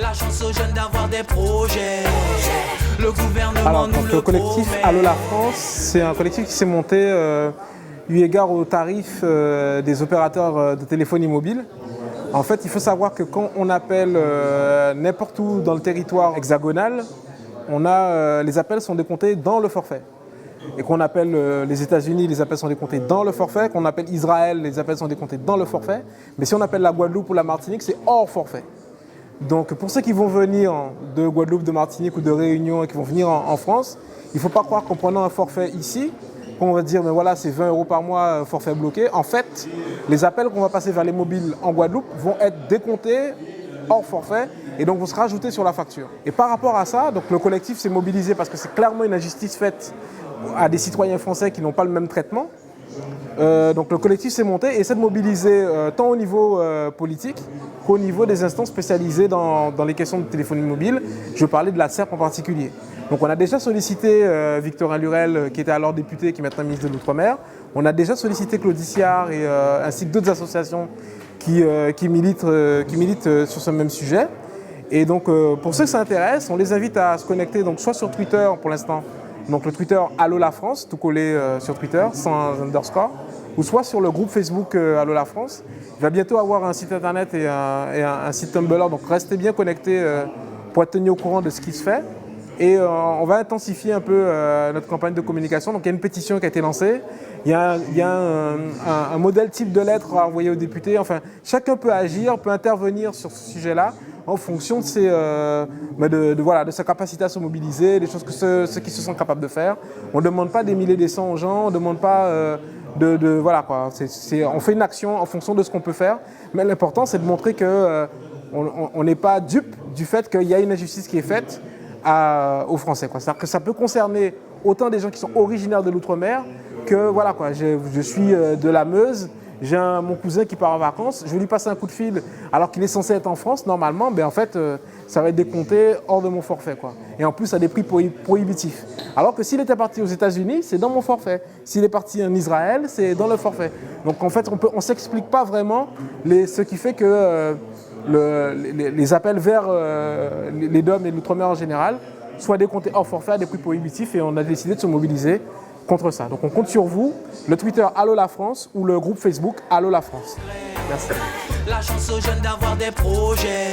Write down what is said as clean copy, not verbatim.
La chance aux jeunes d'avoir des projets. Le gouvernement Alors, nous le collectif promet. Allo la France, c'est un collectif qui s'est monté eu égard aux tarifs des opérateurs de téléphonie mobile. En fait, il faut savoir que quand on appelle n'importe où dans le territoire hexagonal, les appels sont décomptés dans le forfait. Et qu'on appelle les États-Unis, les appels sont décomptés dans le forfait. Qu'on appelle Israël, les appels sont décomptés dans le forfait. Mais si on appelle la Guadeloupe ou la Martinique, c'est hors forfait. Donc pour ceux qui vont venir de Guadeloupe, de Martinique ou de Réunion et qui vont venir en France, il ne faut pas croire qu'en prenant un forfait ici, qu'on va dire mais voilà c'est 20 € par mois, forfait bloqué. En fait, les appels qu'on va passer vers les mobiles en Guadeloupe vont être décomptés hors forfait et donc vont se rajouter sur la facture. Et par rapport à ça, donc le collectif s'est mobilisé parce que c'est clairement une injustice faite à des citoyens français qui n'ont pas le même traitement. Donc le collectif s'est monté et essaie de mobiliser tant au niveau politique qu'au niveau des instances spécialisées dans les questions de téléphonie mobile. Je parlais de la SERP en particulier. Donc on a déjà sollicité Victorin Lurel, qui était alors député, qui est maintenant ministre de l'Outre-mer. On a déjà sollicité Claude Iciard ainsi que d'autres associations qui militent sur ce même sujet. Et donc pour ceux que ça intéresse, on les invite à se connecter donc, soit sur Twitter pour l'instant, donc le Twitter Allo la France, tout collé sur Twitter, sans underscore, ou soit sur le groupe Facebook Allo la France. Il va bientôt avoir un site internet et un site Tumblr, donc restez bien connectés pour être tenus au courant de ce qui se fait. Et on va intensifier un peu notre campagne de communication. Donc il y a une pétition qui a été lancée, il y a un modèle type de lettre à envoyer aux députés. Enfin, chacun peut agir, peut intervenir sur ce sujet-là en fonction de sa capacité à se mobiliser, des choses que ceux qui se sont capables de faire. On ne demande pas des milliers et des cents aux gens, on ne demande pas voilà quoi. On fait une action en fonction de ce qu'on peut faire, mais l'important c'est de montrer qu'on n'est pas dupe du fait qu'il y a une injustice qui est faite aux Français. C'est-à-dire que ça peut concerner autant des gens qui sont originaires de l'outre-mer que voilà quoi. Je suis de la Meuse. J'ai mon cousin qui part en vacances, je vais lui passer un coup de fil alors qu'il est censé être en France, normalement, en fait, ça va être décompté hors de mon forfait, quoi. Et en plus, à des prix prohibitifs. Alors que s'il était parti aux États-Unis, c'est dans mon forfait. S'il est parti en Israël, c'est dans le forfait. Donc en fait, on ne s'explique pas vraiment ce qui fait que les appels vers les DOM et l'outre-mer en général soient décomptés hors forfait à des prix prohibitifs et on a décidé de se mobiliser contre ça. Donc on compte sur vous, le Twitter Allo la France ou le groupe Facebook Allo la France. Merci. La chance aux jeunes d'avoir des projets.